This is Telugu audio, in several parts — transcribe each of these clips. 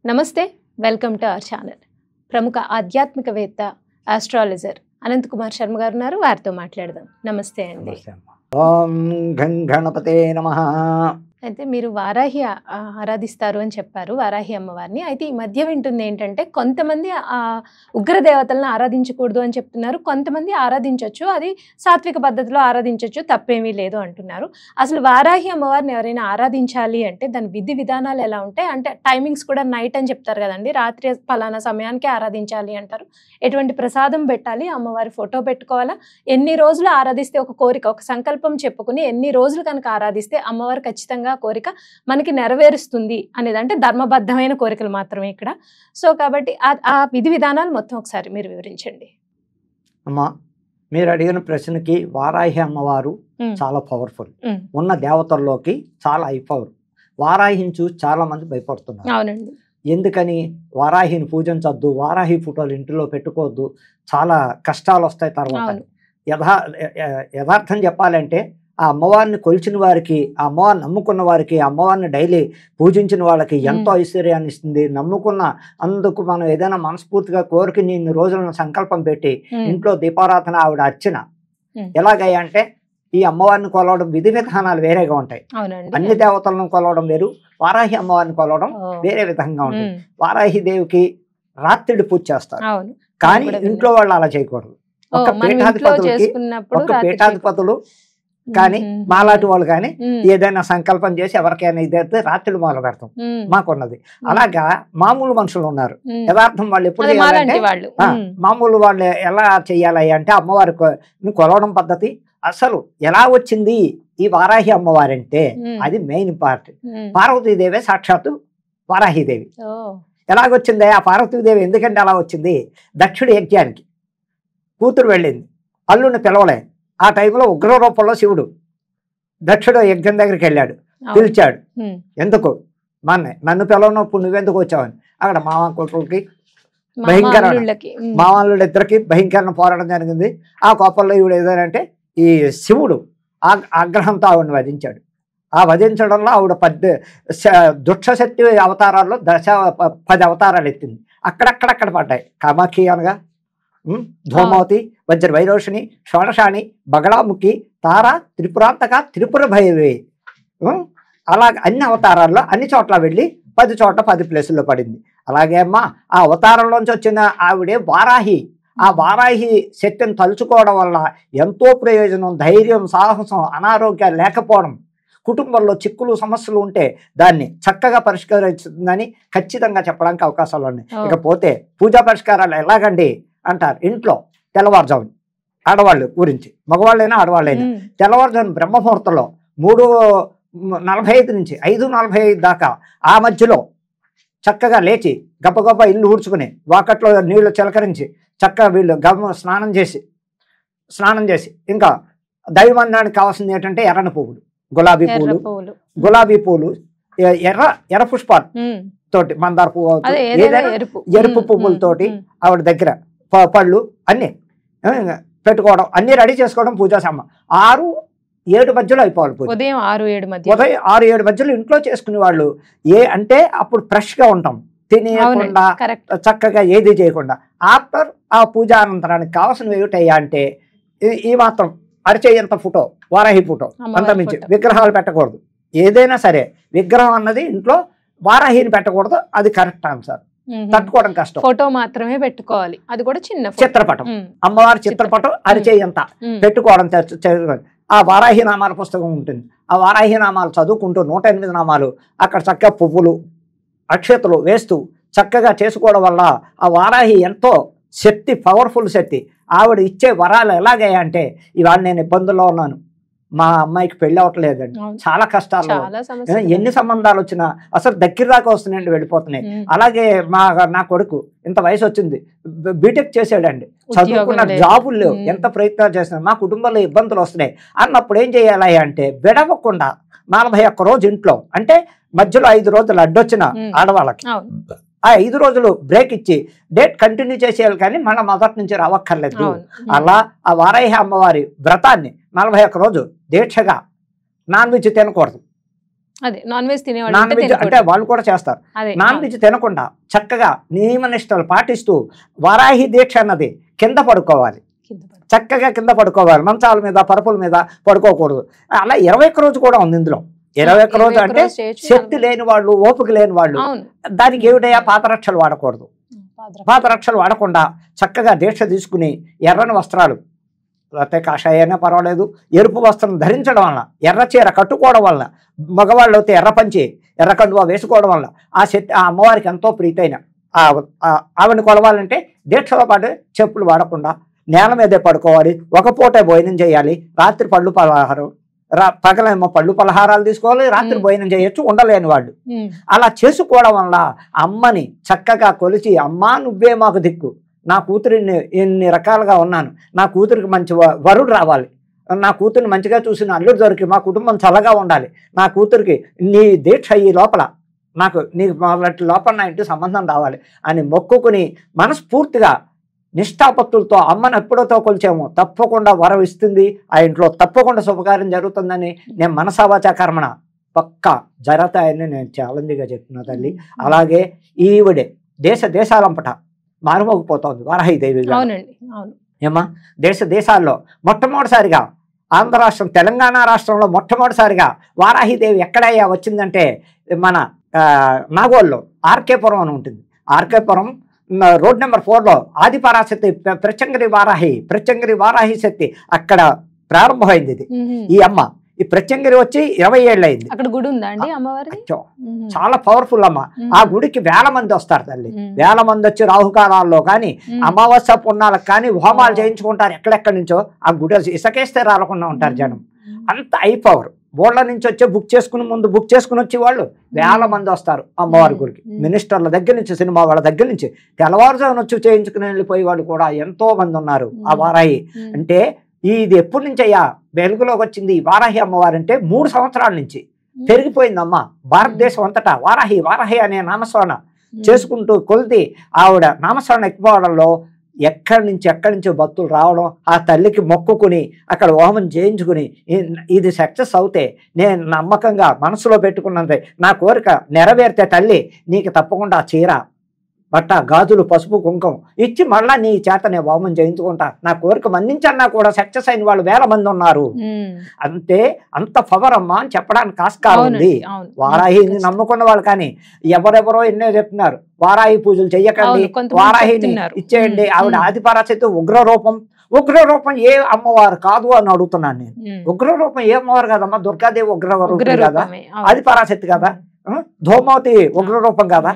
నమస్తే, వెల్కమ్ టు అవర్ ఛానల్. ప్రముఖ ఆధ్యాత్మికవేత్త, ఆస్ట్రాలజర్ అనంత్ కుమార్ శర్మ గారు ఉన్నారు. వారితో మాట్లాడదాం. నమస్తే అండి. ఓం గం గణపతే నమః. అయితే మీరు వారాహి ఆరాధిస్తారు అని చెప్పారు, వారాహి అమ్మవారిని. అయితే ఈ మధ్య వింటుంది ఏంటంటే కొంతమంది ఉగ్రదేవతలను ఆరాధించకూడదు అని చెప్తున్నారు, కొంతమంది ఆరాధించవచ్చు, అది సాత్విక పద్ధతిలో ఆరాధించవచ్చు, తప్పేమీ లేదు అంటున్నారు. అసలు వారాహి అమ్మవారిని ఎవరైనా ఆరాధించాలి అంటే దాని విధి విధానాలు ఎలా ఉంటాయి? అంటే టైమింగ్స్ కూడా నైట్ అని చెప్తారు కదండి, రాత్రి ఫలానా సమయానికి ఆరాధించాలి అంటారు. ఎటువంటి ప్రసాదం పెట్టాలి? అమ్మవారి ఫోటో పెట్టుకోవాలా? ఎన్ని రోజులు ఆరాధిస్తే, ఒక కోరిక, ఒక సంకల్పం చెప్పుకుని ఎన్ని రోజులు కనుక ఆరాధిస్తే అమ్మవారు ఖచ్చితంగా కోరిక మనకి నెరవేరుస్తుంది అనేది, అంటే ధర్మబద్ధమైన కోరికలు మాత్రమే ఇక్కడ. సో కాబట్టి ఆ విధి విధానాలు మొత్తం ఒకసారి మీరు వివరించండి. అమ్మా, మీరు అడిగిన ప్రశ్నకి వారాహి అమ్మవారు చాలా పవర్ఫుల్. ఉన్న దేవతల్లోకి చాలా హై పవర్. వారాహిని చూసి చాలా మంది భయపడుతున్నారు. అవునండి. ఎందుకని? వారాహిని పూజించొద్దు, వారాహి ఫోటోలు ఇంటిలో పెట్టుకోవద్దు, చాలా కష్టాలు వస్తాయి తర్వాత. యథార్థం చెప్పాలంటే ఆ అమ్మవారిని కొలిచిన వారికి, ఆ అమ్మవారిని నమ్ముకున్న వారికి, ఆ అమ్మవారిని డైలీ పూజించిన వాళ్ళకి ఎంతో ఐశ్వర్యాన్ని ఇస్తుంది. నమ్ముకున్న అందుకు మనం ఏదైనా మనస్ఫూర్తిగా కోరిక ఇన్ని రోజులను సంకల్పం పెట్టి ఇంట్లో దీపారాధన, ఆవిడ అర్చన ఎలాగయ్యా అంటే, ఈ అమ్మవారిని కొలవడం విధి విధానాలు వేరేగా ఉంటాయి. అన్ని దేవతలను కొలవడం వేరు, వారాహి అమ్మవారిని కొలవడం వేరే విధంగా ఉంటుంది. వారాహి దేవికి రాత్రిడి పూజ చేస్తారు, కానీ ఇంట్లో వాళ్ళు అలా చేయకూడదు. ఒక పీఠాధిపతులు కానీ మాలాంటి వాళ్ళు కానీ ఏదైనా సంకల్పం చేసి ఎవరికైనా ఇదైతే రాత్రులు మొదలు పెడతాం, మాకున్నది. అలాగా మామూలు మనుషులు ఉన్నారు. యథార్థం వాళ్ళు ఎప్పుడు చేయాలంటే, మామూలు వాళ్ళు ఎలా చెయ్యాలి అంటే అమ్మవారి కొలవడం పద్ధతి అసలు ఎలా వచ్చింది ఈ వారాహి అమ్మవారి అంటే అది మెయిన్ పార్ట్. పార్వతీదేవి సాక్షాత్తు వారాహిదేవి. ఎలాగొచ్చింది ఆ పార్వతీదేవి? ఎందుకంటే అలా వచ్చింది, దక్షుడి యజ్ఞానికి కూతురు వెళ్ళింది, అల్లుడిని పిలవలే. ఆ టైంలో ఉగ్ర రూపంలో శివుడు దక్షుడు యజ్ఞం దగ్గరికి వెళ్ళాడు, పిలిచాడు. ఎందుకు? నన్ను పిలవనప్పుడు నువ్వెందుకు వచ్చావని. అక్కడ మామ కొడుకులకి మామల్లుడిద్దరికి భయంకరమైన పోరాటం జరిగింది. ఆ కోపంలో ఈవిడ ఏదంటే ఈ శివుడు ఆగ్రహంతో ఆవిడని వధించాడు. ఆ వధించడంలో ఆవిడ దుష్టశక్తి అవతారాల్లో 10 అవతారాలు ఎత్తింది. అక్కడక్కడక్కడ పడ్డాయి. కామాక్షి అనగా ధూమావతి, వజ్ర వైరోషిణి, షోడశాని, బగళాముఖి, తార, త్రిపురాంతక, త్రిపుర భైరవి, అలా అన్ని అవతారాల్లో అన్ని చోట్ల వెళ్ళి 10 చోట్ల 10 ప్లేసుల్లో పడింది. అలాగే అమ్మా, ఆ అవతారంలోంచి వచ్చిన ఆవిడే వారాహి. ఆ వారాహి శక్తిని తలుచుకోవడం వల్ల ఎంతో ప్రయోజనం, ధైర్యం, సాహసం, అనారోగ్యాలు లేకపోవడం, కుటుంబంలో చిక్కులు సమస్యలు ఉంటే దాన్ని చక్కగా పరిష్కరిస్తుందని ఖచ్చితంగా చెప్పడానికి అవకాశాలు ఉన్నాయి. ఇకపోతే పూజా పరిష్కారాలు ఎలాగండి అంటారు. ఇంట్లో తెల్లవారుజామున ఆడవాళ్ళు గురించి, మగవాళ్ళైనా ఆడవాళ్ళైనా తెల్లవారుజామున బ్రహ్మముహూర్తంలో 3:45 నుంచి 5:45 దాకా ఆ మధ్యలో చక్కగా లేచి గప్ప ఇల్లు ఊడ్చుకుని వాకట్లో నీళ్లు చిలకరించి చక్కగా వీళ్ళు స్నానం చేసి ఇంకా దైవమందానికి కావాల్సింది ఏంటంటే ఎర్రని పువ్వులు, గులాబీ పూలు, ఎర్ర పుష్పాలు తోటి, మందార పువ్వు, ఏదైనా ఎరుపు పువ్వులతోటి ఆవిడ దగ్గర పళ్ళు అన్నీ పెట్టుకోవడం, అన్నీ రెడీ చేసుకోవడం. పూజా సామాన్ 6-7 మధ్యలో అయిపోవాలి. ఉదయం 6-7 మధ్యలో ఇంట్లో చేసుకునే వాళ్ళు అంటే అప్పుడు ఫ్రెష్గా ఉంటాం, తినేయకుండా చక్కగా ఏది చేయకుండా. ఆఫ్టర్ ఆ పూజా అనంతరానికి కావాల్సినవి ఏమిటయ్యా అంటే ఈ మాత్రం అరిచేయంత ఫోటో, వారాహి ఫోటో, అంత మించి విగ్రహాలు పెట్టకూడదు. ఏదైనా సరే విగ్రహం అన్నది ఇంట్లో వారాహిని పెట్టకూడదు, అది కరెక్ట్ ఆన్సర్. తట్టుకోవడం కష్టం. ఫోటో మాత్రమే పెట్టుకోవాలి, అది కూడా చిన్న చిత్రపటం, అమ్మవారి చిత్రపటం అరిచేయంత పెట్టుకోవడం. ఆ వారాహి నామాల పుస్తకం ఉంటుంది, ఆ వారాహి నామాలు చదువుకుంటూ 108 నామాలు అక్కడ చక్కగా పువ్వులు అక్షతలు వేస్తూ చక్కగా చేసుకోవడం వల్ల ఆ వారాహి ఎంతో శక్తి, పవర్ఫుల్ శక్తి. ఆవిడ ఇచ్చే వరాలు ఎలాగయ్యా అంటే, ఇవాళ నేను ఇబ్బందుల్లో ఉన్నాను, మా అమ్మాయికి పెళ్ళి అవ్వట్లేదండి, చాలా కష్టాలు, ఎన్ని సంబంధాలు వచ్చినా అసలు దగ్గర దాకా వస్తున్నాయండి, వెళ్ళిపోతున్నాయి. అలాగే నా కొడుకు ఇంత వయసు వచ్చింది, బీటెక్ చేసాడండి, చదువుకున్న జాబులు లేవు, ఎంత ప్రయత్నాలు చేస్తున్నా, మా కుటుంబంలో ఇబ్బందులు వస్తున్నాయి అన్నప్పుడు ఏం చేయాలి అంటే, విడవకుండా 41 రోజు ఇంట్లో, అంటే మధ్యలో 5 రోజులు అడ్డొచ్చిన ఆడవాళ్ళకి ఆ 5 రోజులు బ్రేక్ ఇచ్చి డేట్ కంటిన్యూ చేసేయాలి, కానీ మళ్ళీ మొదటి నుంచి రావక్కర్లేదు. అలా ఆ వారాహి అమ్మవారి వ్రతాన్ని 41 రోజు దీక్షగా నాన్ వెజ్ తినకూడదు, అదే నాన్ వెజ్ తినేవాళ్ళు నాన్ వెజ్ అంటే వాళ్ళు కూడా చేస్తారు. అదే నాన్ వెజ్ తినకుండా చక్కగా నియమనిష్టలు పాటిస్తూ వారాహి దీక్ష అన్నది కింద పడుకోవాలి, చక్కగా కింద పడుకోవాలి, మంచాల మీద పరుపుల మీద పడుకోకూడదు. అలా 21 రోజు కూడా ఉంది ఇందులో. 21 రోజు అంటే శక్తి లేని వాళ్ళు, ఓపిక లేని వాళ్ళు దానికి ఏమిటయ్యా పాదరక్షలు వాడకూడదు. పాదరక్షలు వాడకుండా చక్కగా దీక్ష తీసుకుని ఎర్రని వస్త్రాలు, లేకపోతే కాషాయైనా పర్వాలేదు, ఎరుపు వస్త్రం ధరించడం వల్ల, ఎర్ర చీర కట్టుకోవడం వల్ల, మగవాళ్ళు అయితే ఎర్ర పంచి ఎర్ర కండువా వేసుకోవడం వల్ల ఆ శక్తి ఆ అమ్మవారికి ఎంతో ప్రీతైన ఆవిడని కొలవాలంటే దీక్షలో పాటు చెప్పులు వాడకుండా నేల మీదే పడుకోవాలి, ఒక పూటే భోజనం చేయాలి, రాత్రి పళ్ళు పలహారం, పగలేమో పళ్ళు పలహారాలు తీసుకోవాలి, రాత్రి భోజనం చేయొచ్చు ఉండలేని వాళ్ళు. అలా చేసుకోవడం వల్ల అమ్మని చక్కగా కొలిచి, అమ్మా నువ్వే మాకు దిక్కు, నా కూతురిని ఎన్ని రకాలుగా ఉన్నాను, నా కూతురికి మంచి వరుడు రావాలి, నా కూతురిని మంచిగా చూసిన అల్లుడు దొరికి మా కుటుంబం చల్లగా ఉండాలి, నా కూతురికి నీ దీక్ష ఈ లోపల నాకు నీ లోపల నా ఇంటి సంబంధం రావాలి అని మొక్కుకుని మనస్ఫూర్తిగా నిష్ఠాపత్తులతో అమ్మను ఎప్పుడోతో కొలిచాము తప్పకుండా వరం ఇస్తుంది, ఆ ఇంట్లో తప్పకుండా శుభకార్యం జరుగుతుందని నేను మనసావాచా కర్మణ పక్కా జరుగుతాయని నేను ఛాలెంజ్గా చెప్తున్నా తల్లి. అలాగే ఈవిడే దేశాలంపట మారుమోగిపోతోంది వారాహిదేవి. ఏమా దేశాల్లో మొట్టమొదటిసారిగా ఆంధ్ర రాష్ట్రం, తెలంగాణ రాష్ట్రంలో మొట్టమొదటిసారిగా వారాహిదేవి ఎక్కడయ్యా వచ్చిందంటే మన నాగోల్లో ఆర్కేపురం అని ఉంటుంది. ఆర్కేపురం రోడ్ నెంబర్ 4లో ఆదిపరాశక్తి ప్రత్యంగిరి వారాహి శక్తి అక్కడ ప్రారంభమైంది. ఇది ఈ అమ్మ ఈ ప్రత్యంగిరి వచ్చి 20 ఏళ్ళు అయింది. అక్కడ గుడి ఉందా అండి అమ్మవారి? చాలా పవర్ఫుల్ అమ్మ. ఆ గుడికి వేల మంది వస్తారు తల్లి, వేల మంది వచ్చి రాహుకాలాల్లో కానీ అమావాస్య పుణ్యాలకు కానీ హోమాలు చేయించుకుంటారు. ఎక్కడెక్కడి నుంచో ఆ గుడి ఇసకేస్తే రాలకుండా ఉంటారు జనం. అంత హై పవర్. బోర్ల నుంచి వచ్చే బుక్ చేసుకుని వచ్చి వాళ్ళు వేల మంది వస్తారు అమ్మవారి గుడికి. మినిస్టర్ల దగ్గర నుంచి, సినిమా వాళ్ళ దగ్గర నుంచి తెల్లవారుజామున వచ్చి చేయించుకుని వెళ్ళిపోయే వాళ్ళు కూడా ఎంతో మంది ఉన్నారు. ఆ వారాహి అంటే ఇది ఎప్పటి నుంచి అయ్యా వెలుగులోకి వచ్చింది వారాహి అమ్మవారు అంటే 3 సంవత్సరాల నుంచి పెరిగిపోయిందమ్మ. భారతదేశం అంతటా వారాహి అనే నామస్మరణ చేసుకుంటూ కొలిది ఆవిడ నామస్మరణ ఎక్కువడంలో ఎక్కడి నుంచో భక్తులు రావడం, ఆ తల్లికి మొక్కుకుని అక్కడ హోమం చేయించుకుని ఇది సక్సెస్ అవుతే నేను నమ్మకంగా మనసులో పెట్టుకున్నది నా కోరిక నెరవేరితే తల్లి నీకు తప్పకుండా చీర, బట్ట, గాజులు, పసుపు, కుంకుమ ఇచ్చి మళ్ళా నీ చేత నేను హోమం చేయించుకుంటా, నా కోరిక మన్నించన్నా కూడా సక్సెస్ అయిన వాళ్ళు వేల మంది ఉన్నారు. అంతే అంత పవర్ అమ్మా అని చెప్పడానికి ఆస్కారం ఉంది. వారాహిని నమ్ముకున్న వాళ్ళు కానీ ఎవరెవరో ఎన్నో చెప్తున్నారు వారాహి పూజలు చెయ్యకండి, వారాహిని ఇచ్చేయండి, ఆవిడ ఆదిపరాశక్తి ఉగ్రరూపం ఏ అమ్మవారు కాదు అని అడుగుతున్నాను నేను. ఉగ్రరూపం ఏ అమ్మవారు కాదమ్మా, దుర్గాదేవి ఉగ్రరూపం కదా, ఆదిపరాశక్తి కదా, ధూమావతి ఉగ్రరూపం కదా,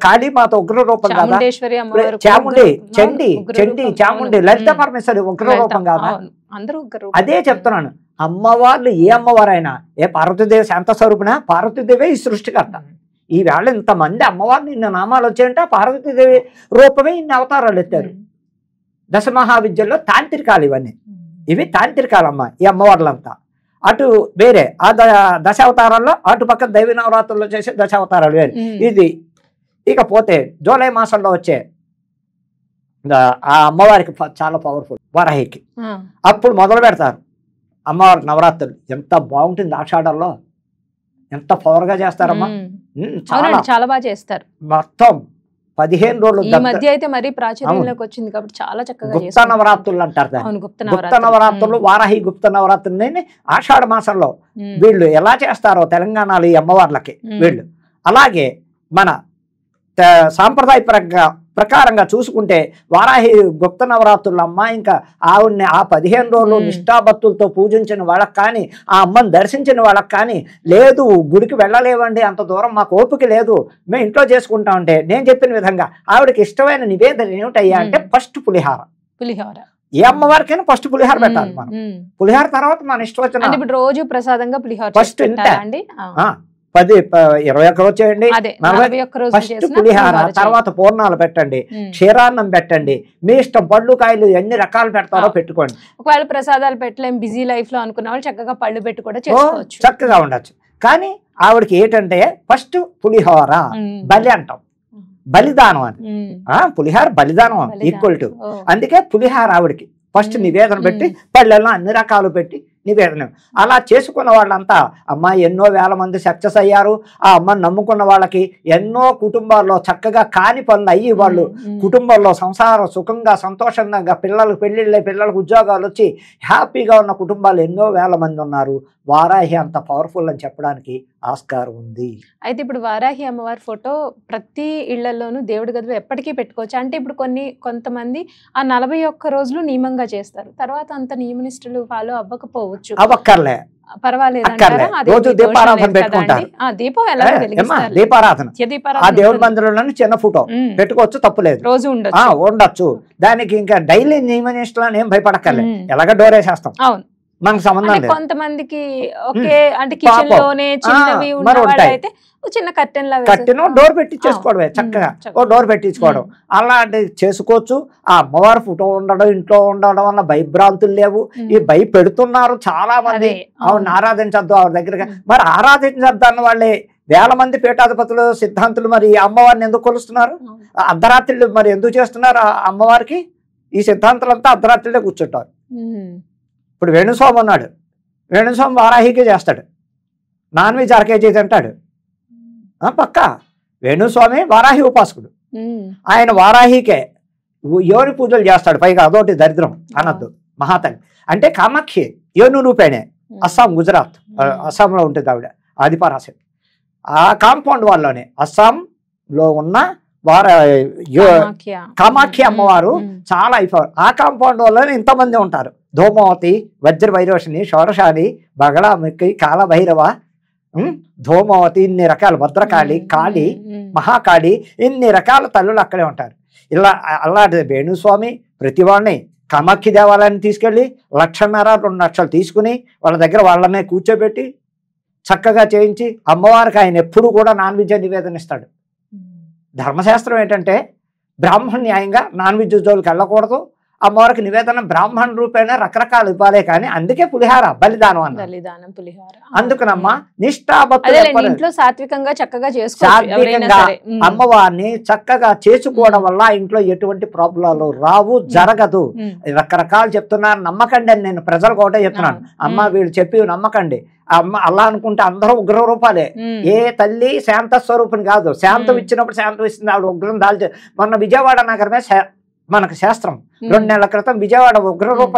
కాళీమాత ఉగ్రరూపం కదా, చండి చాముండి లలిత పరమేశ్వరి ఉగ్రరూపం కదా. అదే చెప్తున్నాను, అమ్మవార్లు ఏ అమ్మవారైనా, ఏ పార్వతీదేవి శాంత స్వరూపిన, పార్వతీదేవి ఈ సృష్టికర్త. ఈ వేళ ఇంతమంది అమ్మవారిని ఇన్ని నామాలు వచ్చాయంటే పార్వతీదేవి రూపమే ఇన్ని అవతారాలు ఎత్తారు. దశమహావిద్యల్లో తాంత్రికాలు ఇవన్నీ, ఇవి తాంత్రికాలమ్మ ఈ అమ్మవార్లంతా. అటు వేరే ఆ దశావతారాల్లో అటు పక్క దైవ నవరాత్రుల్లో చేసే దశావతారాలు వేరే. ఇది ఇకపోతే జూలై మాసంలో వచ్చే ఆ అమ్మవారికి చాలా పవర్ఫుల్ వారాహికి. అప్పుడు మొదలు పెడతారు అమ్మవారి నవరాత్రులు. ఎంత బాగుంటుంది, ఆషాఢంలో ఎంత పవర్గా చేస్తారమ్మా, చాలా బాగా చేస్తారు. మొత్తం 15 రోజులు. ఈ మధ్య అయితే మరి ప్రాచుర్యంలోకి వచ్చింది కాబట్టి చాలా చక్కగా గుప్త నవరాత్రులు అంటారు దాన్ని. గుప్త నవరాత్రులు, వారాహి గుప్త నవరాత్రులని ఆషాఢ మాసంలో వీళ్ళు ఎలా చేస్తారో తెలంగాణలో ఈ అమ్మవార్లకి వీళ్ళు, అలాగే మన సాంప్రదాయ ప్రకారంగా చూసుకుంటే వారాహి గుప్త నవరాత్రులు అమ్మ ఇంకా ఆవిడ్ని ఆ 15 రోజులు నిష్ఠాభక్తులతో పూజించిన వాళ్ళకి కానీ, ఆ అమ్మని దర్శించిన వాళ్ళకి కానీ, లేదు గుడికి వెళ్ళలేవండి అంత దూరం మాకు ఓపిక లేదు మేము ఇంట్లో చేసుకుంటామంటే నేను చెప్పిన విధంగా ఆవిడకి ఇష్టమైన నివేదన ఏమిటయ్యా అంటే ఫస్ట్ పులిహార. ఏ అమ్మవారికైనా ఫస్ట్ పులిహార పెట్టాలి మనం. పులిహార తర్వాత మన ఇష్టం వచ్చిన రోజు ప్రసాదంగా పులిహార ఫస్ట్ 21 రోజు చేయండి, ఫస్ట్ పులిహార, తర్వాత పూర్ణాలు పెట్టండి, క్షీరాన్నం పెట్టండి, మీ ఇష్టం పళ్ళు కాయలు ఎన్ని రకాలు పెడతారో పెట్టుకోండి. ఒకవేళ ప్రసాదాలు పెట్టలేం బిజీ లైఫ్ లో అనుకున్న వాళ్ళు చక్కగా పళ్ళు పెట్టి కూడా చేసుకోవచ్చు, చక్కగా ఉండొచ్చు. కానీ ఆవిడకి ఏంటంటే ఫస్ట్ పులిహోర బలి అంటాం, బలిదానం అని. పులిహార బలిదానం ఈక్వల్ టు, అందుకే పులిహార ఆవిడకి ఫస్ట్ నివేదన పెట్టి పళ్ళెల్లో అన్ని రకాలు పెట్టి నివేదన. అలా చేసుకున్న వాళ్ళంతా అమ్మ ఎన్నో వేల మంది సక్సెస్ అయ్యారు. ఆ అమ్మని నమ్ముకున్న వాళ్ళకి ఎన్నో కుటుంబాల్లో చక్కగా కాని పనులు అయ్యి వాళ్ళు కుటుంబంలో సంసారం సుఖంగా సంతోషంగా పిల్లలకు పెళ్ళిళ్ళే పిల్లలకు ఉద్యోగాలు వచ్చి హ్యాపీగా ఉన్న కుటుంబాలు ఎన్నో వేల మంది ఉన్నారు. వారాహి అంత పవర్ఫుల్ అని చెప్పడానికి ఆస్కారం ఉంది. అయితే ఇప్పుడు వారాహి అమ్మవారి ఫోటో ప్రతి ఇళ్లలోనూ దేవుడి గదిలో ఎప్పటికీ పెట్టుకోవచ్చు. అంటే ఇప్పుడు కొంతమంది ఆ 41 రోజులు నియమంగా చేస్తారు, తర్వాత అంత నియమనిష్టలు ఫాలో అవ్వకపోవచ్చు, అవ్వక్కర్లే, పర్వాలేదు. రోజు దీపారాధన పెట్టుకుంటారు. దీపం ఎలా దీపారాధన ఆ దేవుడి మందిరంలో చిన్న ఫోటో పెట్టుకోవచ్చు, తప్పులేదు, రోజు ఉండొచ్చు. దానికి ఇంకా డైలీ నియమనిష్టలు ఏం భయపడక్కర్లే, ఎలాగ డోరేసేస్తాం, మనకు సంబంధం లేదు. కొంతమందికి ఓకే అంటే కిచెన్ లోనే చిన్నవి అయితే చిన్న కట్టెన్ డోర్ పెట్టించేసుకోవడమే, చక్కగా ఓ డోర్ పెట్టించుకోవడం అలాంటివి చేసుకోవచ్చు. ఆ అమ్మవారి ఫోటో ఉండడం ఇంట్లో ఉండడం వల్ల భయభ్రాంతులు లేవు. ఈ భయపెడుతున్నారు చాలా మంది, ఆవిడని ఆరాధించద్దు ఆవిడ దగ్గరగా. మరి ఆరాధించద్దు అన్న వాళ్ళే వేల మంది పీఠాధిపతులు సిద్ధాంతులు మరి అమ్మవారిని ఎందుకు కొలుస్తున్నారు? అర్ధరాత్రులు మరి ఎందుకు చేస్తున్నారు అమ్మవారికి? ఈ సిద్ధాంతులంతా అర్ధరాత్రులే కూర్చుంటారు. ఇప్పుడు వేణుస్వామి ఉన్నాడు, వేణుస్వామి వారాహికే చేస్తాడు, నాన్ వెజ్ అరకేజీ తింటాడు పక్కా. వేణుస్వామి వారాహి ఉపాసకుడు, ఆయన వారాహికే యోని పూజలు చేస్తాడు. పైగా అదొకటి దరిద్రం అనద్దు, మహాతల్లి అంటే కామాక్షి యోను రూపేణే. అస్సాం గుజరాత్ అస్సాంలో ఉంటుంది ఆవిడ ఆదిపరాశక్తి. ఆ కాంపౌండ్ వాళ్ళలోనే అస్సాంలో ఉన్న కామాఖ్య అమ్మవారు చాలా అయిపోయారు. ఆ కాంపౌండ్ వల్లనే ఇంతమంది ఉంటారు. ధూమవతి, వజ్ర వైరోషిని, షోడశాని, బగళాముఖి, కాలభైరవ, ధూమవతి, ఇన్ని రకాల భద్రకాళి, కాళి, మహాకాళి, ఇన్ని రకాల తల్లులు అక్కడే ఉంటారు. ఇలా అలాంటి వేణుస్వామి ప్రతి వాడిని కామాఖ్య దేవాలయాన్ని తీసుకెళ్ళి 1,50,000 2 లక్షలు తీసుకుని వాళ్ళ దగ్గర వాళ్ళనే కూర్చోబెట్టి చక్కగా చేయించి అమ్మవారికి ఆయన ఎప్పుడు కూడా నాన్ వెజ్ నివేదన ఇస్తాడు. ధర్మశాస్త్రం ఏంటంటే బ్రాహ్మణ న్యాయంగా నాన్ వెజ్ జోలికి వెళ్ళకూడదు, అమ్మవారికి నివేదన బ్రాహ్మణ రూపేణ రకరకాలు ఇవ్వాలి. కానీ అందుకే పులిహార బలిదానం అన్న, అందుకునమ్మా నిష్ఠాభక్తులు సాత్వికంగా చక్కగా సాత్వికంగా అమ్మవారిని చక్కగా చేసుకోవడం వల్ల ఇంట్లో ఎటువంటి ప్రాబ్లాలు రావు, జరగదు. రకరకాలు చెప్తున్నారు, నమ్మకండి అని నేను ప్రజలకు ఒకటే చెప్తున్నాను. అమ్మ వీళ్ళు చెప్పి నమ్మకండి. అమ్మ అలా అనుకుంటే అందరూ ఉగ్ర రూపాలే. ఏ తల్లి శాంత స్వరూపం కాదు, శాంతం ఇచ్చినప్పుడు శాంతం ఇస్తుంది, ఆవిడ ఉగ్రం దాల్చే. మొన్న విజయవాడ నగరమే మనకు శాస్త్రం 2 నెలల క్రితం విజయవాడ ఉగ్ర రూపం